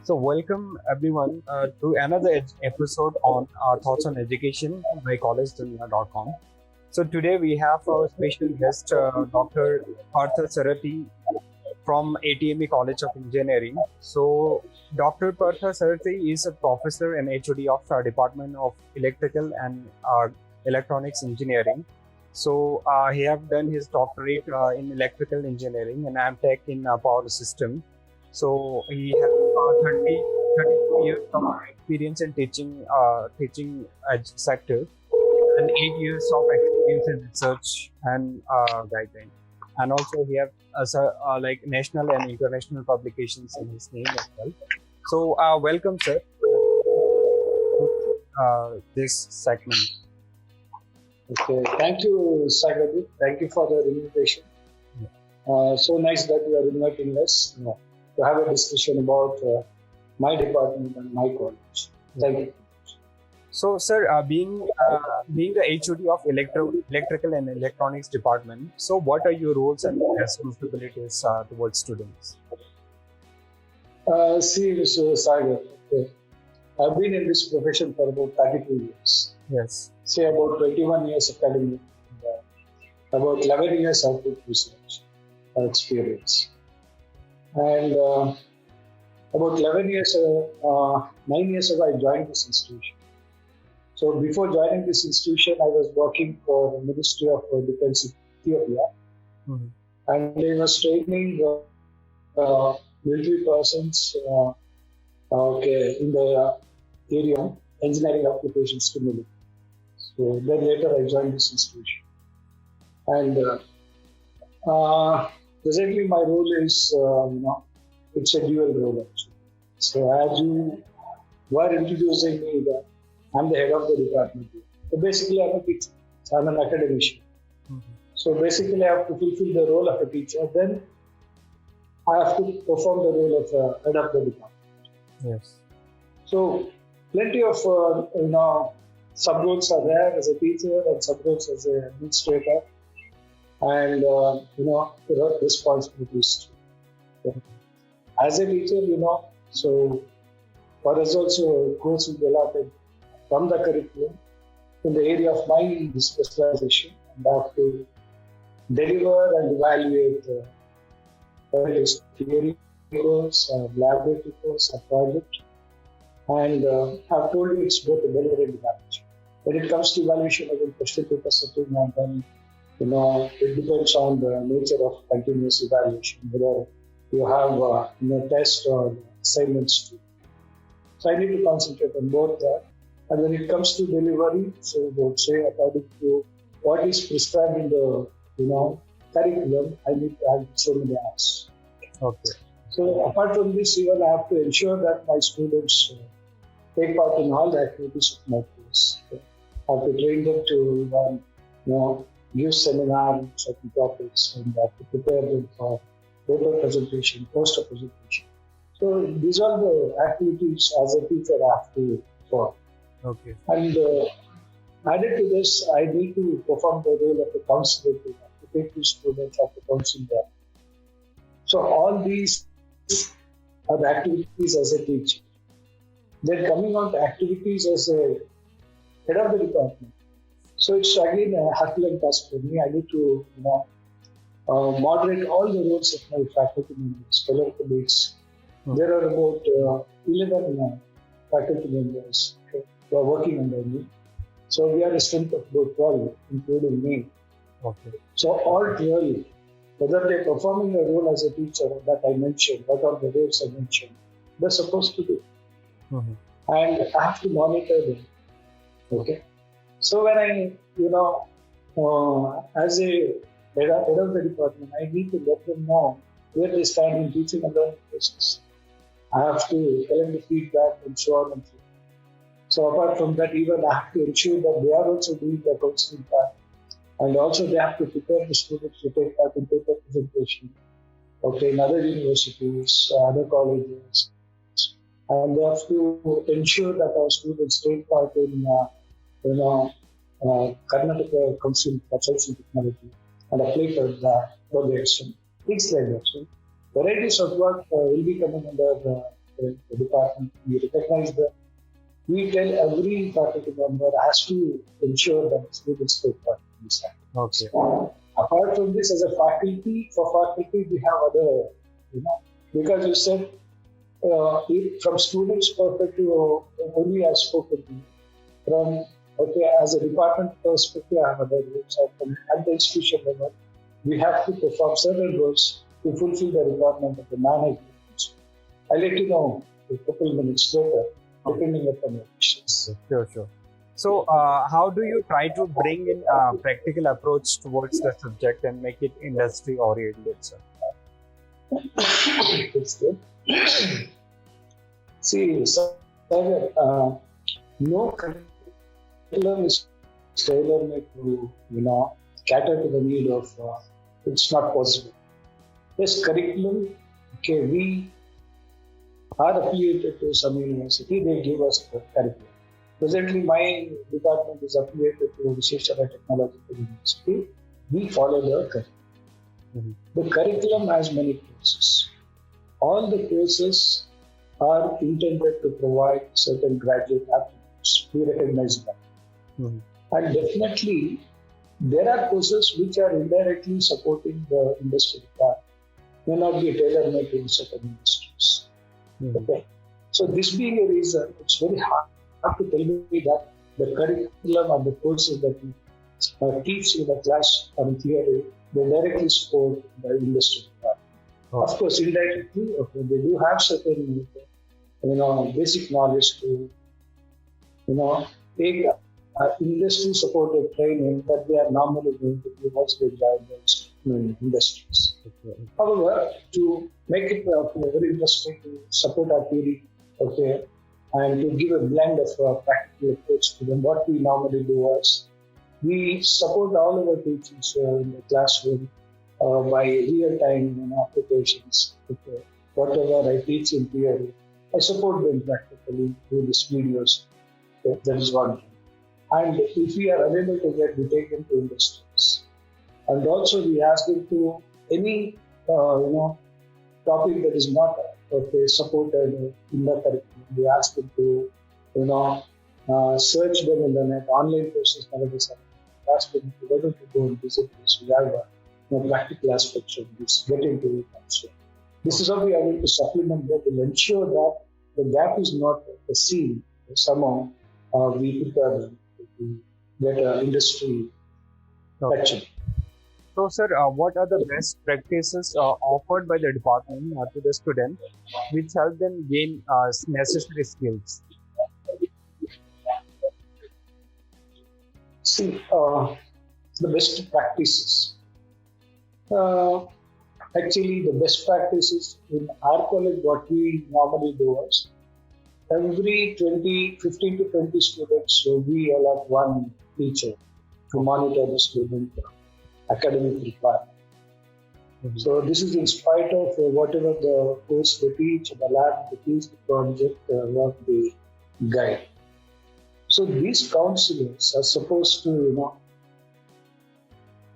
So, welcome everyone to another episode on our thoughts on education by Collegedunia.com. So, today we have our special guest, Dr. Parthasarathy from ATME College of Engineering. So, Dr. Parthasarathy is a professor and HOD of the Department of Electrical and Electronics Engineering. So, he have done his doctorate in electrical engineering and AmTech in power system. So he has 32 years of experience in teaching sector and 8 years of experience in research and guideline. And also he have like national and international publications in his name as well. So welcome, sir, this segment. Okay, thank you, Sagar. Thank you for the invitation. So nice that you are inviting us to have a discussion about my department and my college. Thank you. So, sir, being the HOD of electrical and electronics department, so what are your roles and responsibilities towards students? See, Mr. Sagar, I've been in this profession for about 32 years. Yes. Say about 21 years academic, about 11 years of research experience. And about 9 years ago, I joined this institution. So before joining this institution, I was working for the Ministry of Defense in Ethiopia. Mm-hmm. And I was training military persons in the area, engineering applications to military. So then later I joined this institution. And presently, my role is, it's a dual role actually. So as you were introducing me, I'm the head of the department. So basically, I'm a teacher. So I'm an academician. Mm-hmm. So basically, I have to fulfill the role of a teacher. Then I have to perform the role of head of the department. Yes. So plenty of sub-roles are there as a teacher and sub-roles as an administrator. And there are responsibilities too. As a teacher, so for us also course will be allotted from the curriculum in the area of my specialization, and I have to deliver and evaluate theory course, laboratory course, a project. And I've told you it's both a delivery and evaluation. When it comes to evaluation, I will question paper setting and then it depends on the nature of continuous evaluation, whether you have test or assignments too. So I need to concentrate on both that. And when it comes to delivery, so they would say according to what is prescribed in the curriculum, I need to have so many hours. Okay. So apart from this, even I have to ensure that my students take part in all the activities of my course. I have to train them to give seminars on certain topics and to prepare them for paper presentation, poster presentation. So these are the activities as a teacher I have to perform. Okay. And added to this, I need to perform the role of a counselor to take the students of the counseling them. So all these are the activities as a teacher. Then coming on to activities as a head of the department. So it's again a Herculean task for me. I need to, moderate all the roles of my faculty members, fellow colleagues. There are about 11 faculty members who are working under me. So we are a strength of about 12, including me. Okay. So all 12, whether they're performing a role as a teacher that I mentioned, what are the roles I mentioned, they're supposed to do. Mm-hmm. And I have to monitor them. Okay. So when I, as a head of the department, I need to let them know where they stand in teaching and learning process. I have to tell them the feedback and so on and so on. So apart from that, even I have to ensure that they are also doing the counseling part. And also they have to prepare the students to take part in paper presentation. Okay, in other universities, other colleges. And they have to ensure that our students take part in Karnataka Council for Science and Technology and apply for the exam. Things like that. So varieties of work will be coming under the department. We recognize that. We tell every faculty member has to ensure that students take part in this activities. Okay. Apart from this, as a faculty, for faculty, we have other, because you said from students' perspective, only I spoke to you. From, as a department perspective, I have other roles. At the institution level, we have to perform several roles to fulfill the requirement of the management. I'll let you know a couple of minutes later, depending upon your questions. Sure. So, how do you try to bring in a practical approach towards the subject and make it industry oriented, sir? It's good. See, no curriculum is tailor-made to, cater to the need of. It's not possible. This curriculum, we are affiliated to some university. They give us the curriculum. Presently, my department is affiliated to Visheshara Technological University. We follow the curriculum. The curriculum has many courses. All the courses are intended to provide certain graduate aptitudes. We recognize that. And definitely, there are courses which are indirectly supporting the industry requirement. May not be tailor-made to certain industries. Okay. So this being a reason, it's very hard to tell me that the curriculum and the courses that we teach in the class and theory, they directly support the industry requirement. Of course, indirectly, they do have certain, basic knowledge to, take industry-supported training that they are normally going to give once they join those industries. However, to make it very interesting to support our theory, and to give a blend of practical approach to them, what we normally do is we support all our teachings in the classroom by real-time applications. Whatever I teach in theory, I support them practically through these videos. That is one thing. And if we are unable to get, we take them to industries. And also we ask them to any, topic that is not supported in the curriculum. We ask them to, search them in the net, online courses, ask them to whether to go and visit this. We have practical aspects of this, get into it also. This is how we are going to supplement that will ensure that the gap is not seen. Somehow we prepare them to get industry action. So, sir, what are the best practices offered by the department to the student which help them gain necessary skills? See, the best practices. Actually, the best practices in our college, what we normally do is every 15 to 20 students, we allot one teacher to monitor the student academic requirement. So this is in spite of whatever the course they teach, the lab they teach, the project, what they guide. So these counselors are supposed to,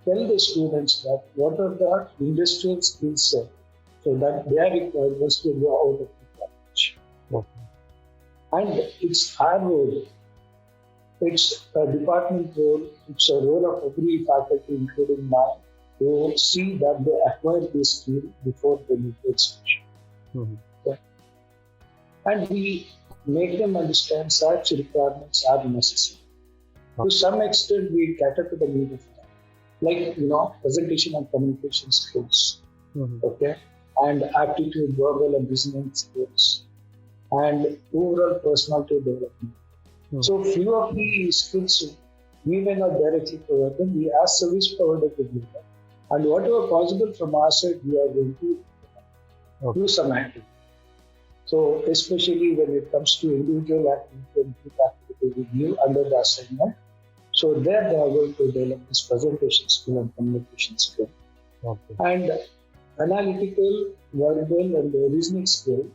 tell the students that what are the industrial skill set so that they are required once they go out of the college. And it's our role, it's a department role, it's a role of every faculty, including mine, to see that they acquire this skill before they leave the institution. And we make them understand such requirements are necessary. To some extent, we cater to the need of them, like presentation and communication skills, and aptitude, verbal and listening skills, and overall personality development. So few of these skills we may not directly provide them. We ask service provider to give them, and whatever possible from our side, we are going to do some activity. So especially when it comes to individual activity and group activity, we give under the assignment. So there they are going to develop this presentation skill and communication skill. And analytical, verbal and reasoning skill.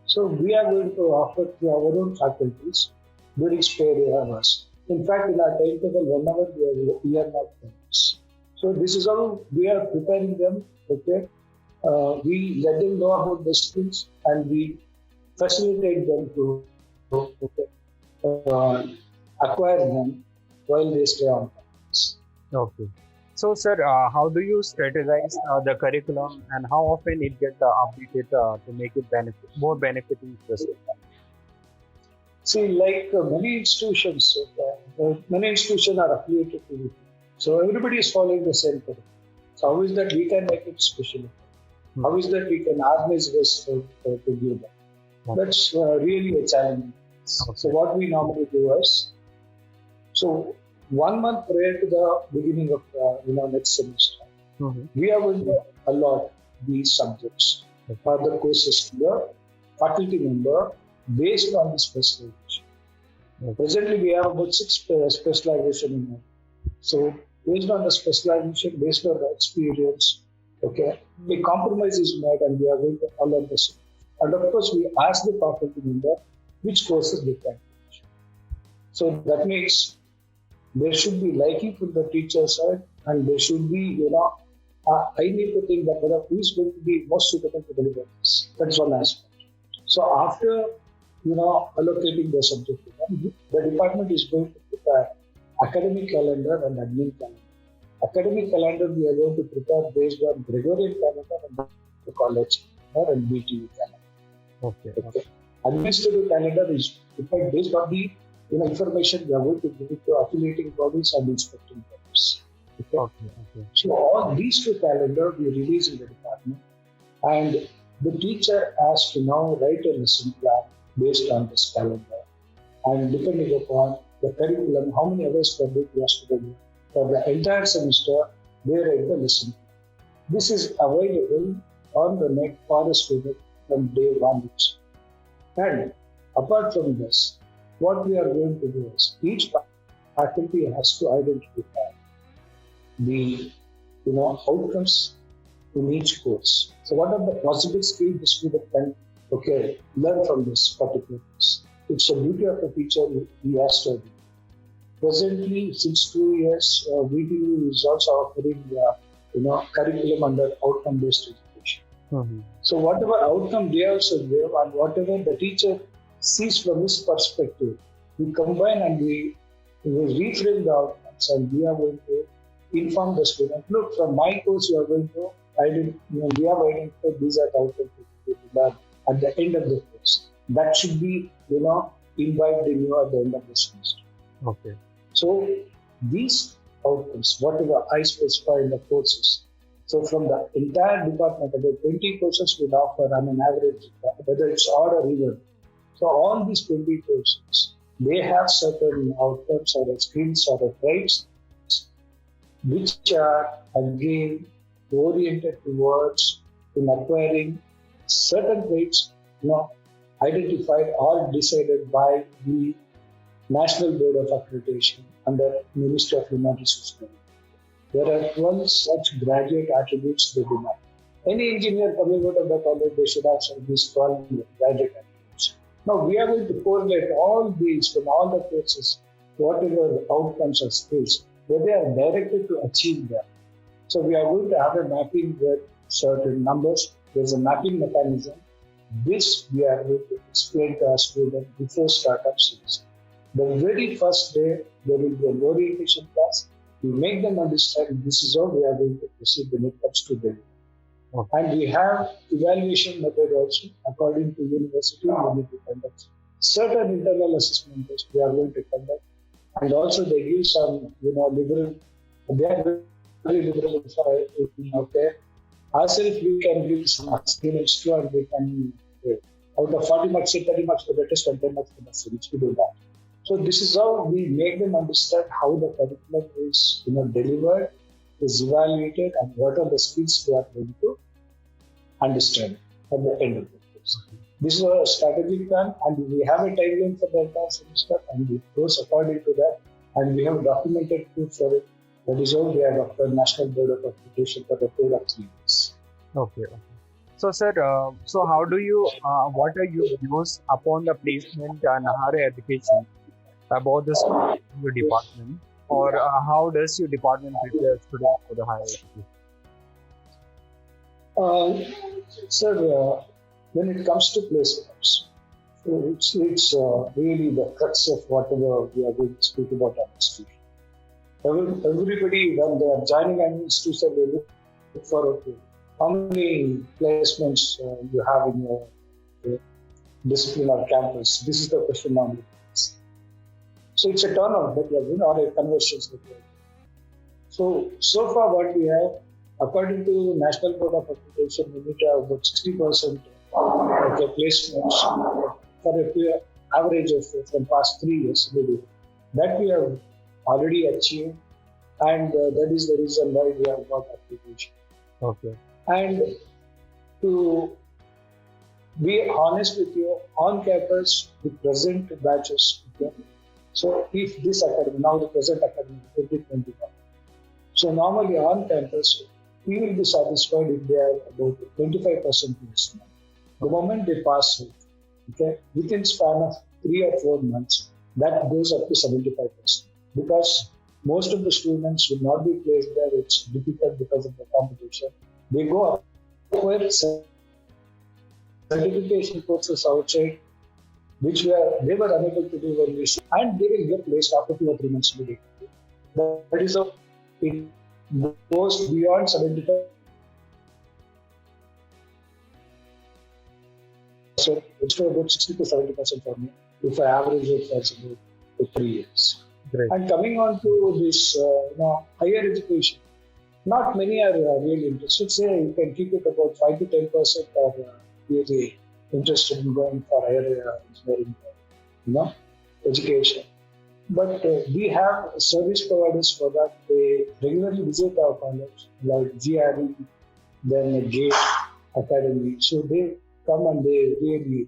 So we are going to offer to our own faculties during spare hours. In fact, in our timetable, whenever we are not famous. So this is how we are preparing them. We let them know about the skills and we facilitate them to uh, acquire them while they stay on campus. Okay. So, sir, how do you strategize the curriculum and how often it get updated to make it more benefiting to the student? See, like many institutions are affiliated to it. So everybody is following the same curriculum. So how is that we can make it special? How is that we can organize this to give them? Okay. That's really a challenge. Okay. So what we normally do is, so 1 month prior to the beginning of next semester, we are going to allot these subjects or the courses to the faculty member based on the specialization. Okay. Presently, we have about 6 specialization in it. So based on the specialization, based on the experience, okay, a compromise is made and we are going to allot the same. And of course, we ask the faculty member which courses they can teach. So that means there should be liking from the teacher side, and there should be, I need to think that whether who is going to be most suitable to deliver this. That's one aspect. So after, allocating the subject to them, the department is going to prepare academic calendar and admin calendar. Academic calendar we are going to prepare based on Gregorian calendar and the college calendar and BTU calendar. Okay. Administrative calendar is prepared based on the information we are going to give it to affiliating bodies and inspecting bodies. Okay. So all these two calendars we release in the department, and the teacher has to now write a lesson plan based on this calendar, and depending upon the curriculum, how many hours per week he has to do for the entire semester, they write the lesson plan. This is available on the net for the student from day one. And apart from this, what we are going to do is each faculty has to identify the outcomes in each course. So what are the possible skills the student can learn from this particular course? It's the duty of the teacher he has to do. Presently, since 2 years, VTU is also offering curriculum under outcome-based education. So whatever outcome they also give and whatever the teacher sees from his perspective, we combine and we reframe the outcomes, and we are going to inform the student. Look, from my course, you are going to we have identified these are the outcomes to learn at the end of the course. That should be imbibed in you at the end of the semester. Okay. So these outcomes, whatever I specify in the courses. So from the entire department, about 20 courses we offer on an average, whether it's odd or even. So all these 20 courses, they have certain outcomes or skills or traits which are again oriented towards acquiring certain traits, identified or decided by the National Board of Accreditation under Ministry of Human Resources. There are 12 such graduate attributes they demand. Any engineer coming out of the college, they should have some these 12 graduate attributes. Now, we are going to correlate all these from all the courses, whatever outcomes or skills, where they are directed to achieve them. So, we are going to have a mapping with certain numbers. There's a mapping mechanism. This we are going to explain to our students before startup series. The very first day, there will be an orientation class. We make them understand this is how we are going to proceed when it comes to them. Okay. And we have evaluation method also. According to university, we need to conduct certain internal assessment tests we are going to conduct. And also they give some, liberal, they are very liberal. Okay. Ourselves, we can give some assignments too, and we can, out of 40 marks, say 30 marks for the test and 10 marks for the series. We do that. So this is how we make them understand how the curriculum is, delivered, is evaluated, and what are the skills they are going to understand at the end of the course. This is our strategic plan, and we have a timeline for the entire semester, and we goes according to that, and we have documented proof for it. That is how we have obtained National Board of Accreditation for the period of 3 years. Okay. So, sir, how do you, what are your views upon the placement and higher education about this your department, or how does your department prepare students for the higher education? Sir, when it comes to placements, It's really the crux of whatever we are going to speak about our institution. Everybody, when they are joining an institution, they look forward to how many placements you have in your discipline or campus. This is the question normally. So it's a turnout that we are doing or a conversions that we are doing. So far what we have, according to National Board of Accreditation, we need to have about 60% of the placements for a average of from past 3 years. That we have already achieved, and that is the reason why we have got accreditation. Okay. And to be honest with you, on campus, the present batches, okay? So if this academy, now the present academy, 2021. So normally on campus, we will be satisfied if they are about 25% placement. The moment they pass it, okay, within span of 3 or 4 months, that goes up to 75%. Because most of the students will not be placed there, it's difficult because of the competition. They go up for certification courses outside, which they were unable to do when we see, and they will get placed after 2 or 3 months immediately. That is how it goes beyond 75%. So it's about 60 to 70% for me if I average it as about 3 years. Great. And coming on to this, higher education, not many are really interested. Say you can keep it about 5 to 10% are really interested in going for higher engineering, education. But we have service providers for that. They regularly visit our college, like GRE, then GATE Academy. So they come and they really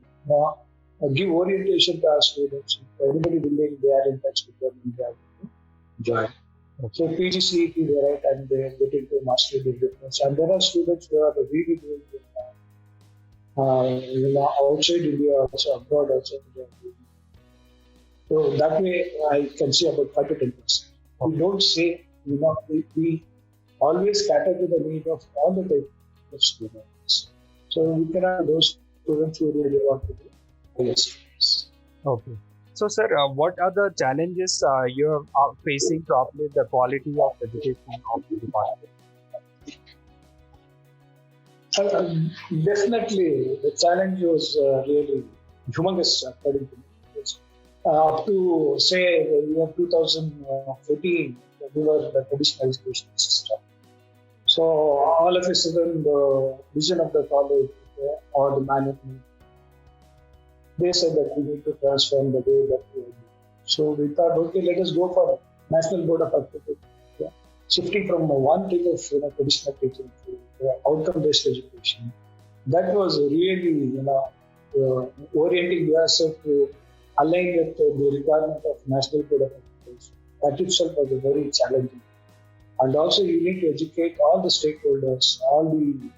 give orientation to our students. If anybody willing, they are in touch with them and they are join. Okay. So PGCET they write and they get into master degree. And there are students who are really doing outside India, also abroad, outside India. So that way, I can say about 5 to 10%. We don't say, we always cater to the need of all the types of students. So we can have those students who really want to do higher studies. Okay. So, sir, what are the challenges you are facing to uplift the quality of education of the department? Definitely, the challenge was really humongous, according to me. Up to, say, the year 2014, we were the traditional education system. So, all of a sudden, the vision of the college or the management, they said that we need to transform the way that we are doing. So, we thought, okay, let us go for National Board of Accreditation. Yeah. Shifting from one type of traditional teaching to outcome-based education. That was really, orienting yourself to align with the requirement of National Board of Accreditation. That itself was very challenging. And also you need to educate all the stakeholders, all the,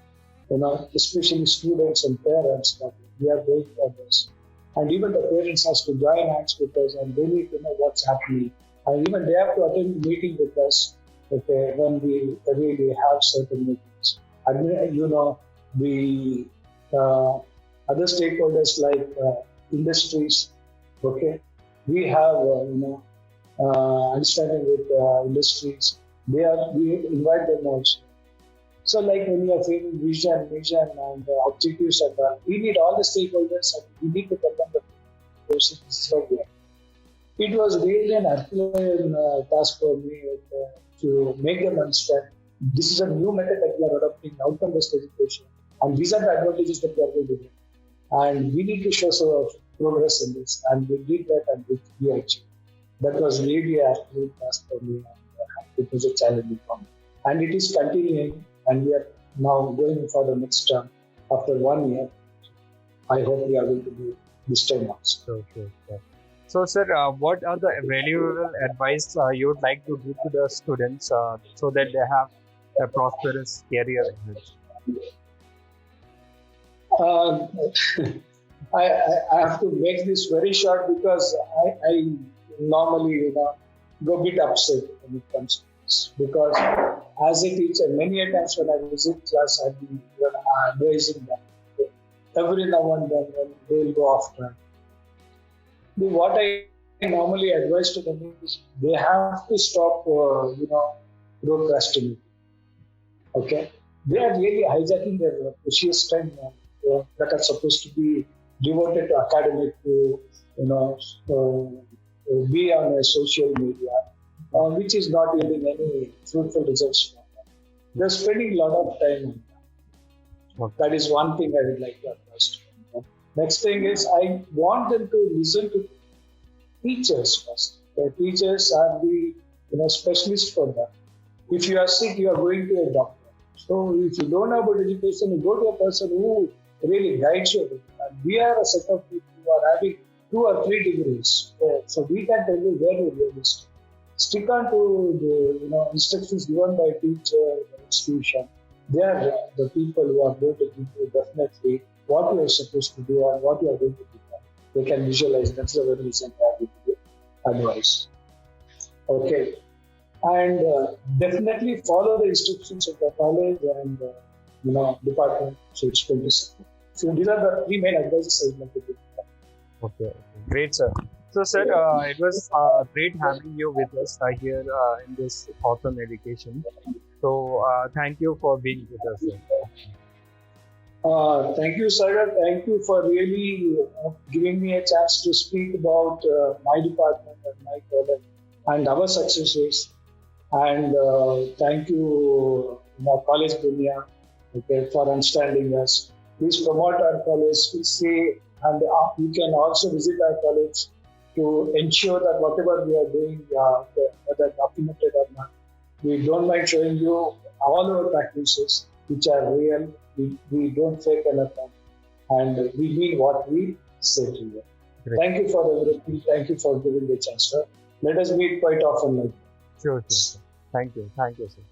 especially students and parents that we are going for this. And even the parents has to join hands with us and they need to know what's happening. And even they have to attend meeting with us when we really have certain meetings. And the other stakeholders like industries, we have understanding with industries. We invite them also. So, like when you are saying vision and objectives and we need all the stakeholders and we need to tell them the process. It was really an Herculean task for me to make them understand this is a new method that we are adopting, outcome-based education, and these are the advantages that we are going to get. And we need to show some progress in this, and we did that and we achieved. That was really a Herculean task for me, and it was a challenging for me. And it is continuing, and we are now going for the next term after 1 year. I hope we are going to do this time also. Sure. So, sir, what are the valuable advice you would like to give to the students so that they have a prosperous career ahead? I have to make this very short because I normally go a bit upset when it comes to this. Because as a teacher, many a times when I visit class, I've been advising them. Every now and then when they will go off track. What I normally advise to them is they have to stop, procrastinating. Okay, they are really hijacking their precious time that are supposed to be devoted to academic, to you know, be on a social media, which is not yielding any fruitful results from them. They're spending a lot of time on that. Okay. That is one thing I would like to advise to them. Next thing is I want them to listen to teachers first. The teachers are the specialists for that. If you are sick, you are going to a doctor. So if you don't know about education, you go to a person who really guides you. And we are a set of people who are having 2 or 3 degrees. So we can tell you where you really stick. Stick on to the instructions given by teacher, institution. They are the people who are going to give you definitely what you are supposed to do and what you are going to do. They can visualize. That's the very reason I have given advice. Okay. And definitely follow the instructions of the college and department. So it's going to support. So these are the 3 main advices I would like to give. Okay. Great, sir. So, sir, it was great having you with us here in this thoughts on education. So, thank you for being with us, sir. Thank you, Sagar. Thank you for really giving me a chance to speak about my department and my college and our successes. And thank you, Collegedunia, okay, for understanding us. Please promote our college. Say, and you can also visit our college to ensure that whatever we are doing, whether documented or not, we don't mind showing you all our practices, which are real. We don't fake anything, and we mean what we say to you. Great. Thank you for everything. Thank you for giving the chance, sir. Let us meet quite often like that. Sure, sure, sir. Thank you. Thank you, sir.